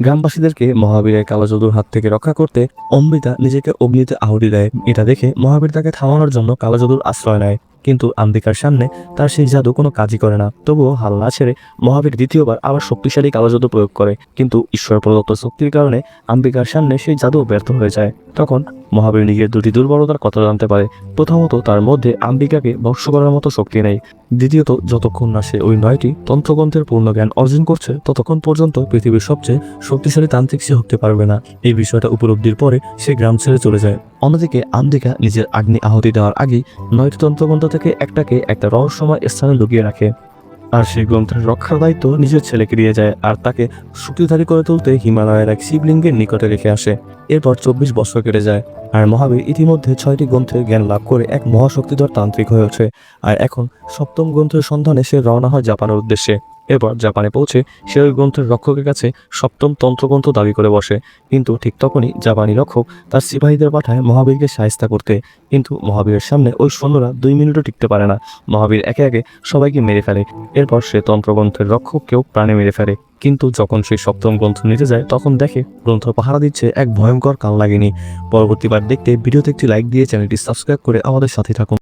গ্রামবাসীদেরকে মহাবীরের কালো জাদুর হাত থেকে রক্ষা করতে অমৃতা নিজেকে অগ্নিতে আহুতি দেয়। এটা দেখে মহাবীর তাকে থামানোর জন্য কালো জাদুর আশ্রয় নেয়, কিন্তু আম্বিকার সামনে তার সেই জাদু কোনো কাজই করে না। তবুও হাল না ছেড়ে মহাবীর দ্বিতীয়বার আবার শক্তিশালী কালো জাদু প্রয়োগ করে, কিন্তু ঈশ্বর প্রদত্ত শক্তির কারণে আম্বিকার সামনে সেই জাদু ব্যর্থ হয়ে যায়। তখন মহাবীর নিজের দুটি দুর্বলতার কথা জানতে পারে। প্রথমত, তার মধ্যে আম্বিকাকে ভস্ম করার মতো শক্তি নেই। দ্বিতীয়ত, যতক্ষণ না সে ওই 9টি তন্ত্রগ্রন্থের পূর্ণ জ্ঞান অর্জন করছে ততক্ষণ পর্যন্ত পৃথিবীর সবচেয়ে শক্তিশালী তান্ত্রিক সে হতে পারবে না। এই বিষয়টা উপলব্ধির পরে সে গ্রাম ছেড়ে চলে যায়। অন্যদিকে আম্বিকা নিজের আগ্নি আহুতি দেওয়ার আগেই 9টি তন্ত্রগ্রন্থ থেকে একটাকে একটা রহস্যময় স্থানে লুকিয়ে রাখে, আর সেই গ্রন্থের রক্ষার দায়িত্ব নিজের ছেলেকে দিয়ে যায়, আর তাকে শক্তিধারী করে তুলতে হিমালয়ের এক শিবলিঙ্গের নিকটে রেখে আসে। এরপর 24 বছর কেটে যায়, আর মহাবীর ইতিমধ্যে 6টি গ্রন্থের জ্ঞান লাভ করে এক মহাশক্তিধর তান্ত্রিক হয়ে ওঠে। আর এখন 7ম গ্রন্থের সন্ধানে সে রওনা হয় জাপানের উদ্দেশ্যে। এরপর জাপানে পৌঁছে সে ওই গ্রন্থের রক্ষকের কাছে 7ম তন্ত্রগ্রন্থ দাবি করে বসে, কিন্তু ঠিক তখনই জাপানি রক্ষক তার সিপাহীদের পাঠায় মহাবীরকে সাহায্য করতে। কিন্তু মহাবীরের সামনে ওই সৈন্যরা 2 মিনিটও টিকতে পারে না। মহাবীর একে একে সবাইকে মেরে ফেলে। এরপর সে তন্ত্রগ্রন্থের রক্ষককেও প্রাণে মেরে ফেলে। কিন্তু যখন সে 7ম গ্রন্থ নিতে যায় তখন দেখে গ্রন্থ পাহারা দিচ্ছে এক ভয়ঙ্কর কালনাগিনী। পরবর্তীবার দেখতে ভিডিওতে একটি লাইক দিয়ে চ্যানেলটি সাবস্ক্রাইব করে আমাদের সাথে থাকুন।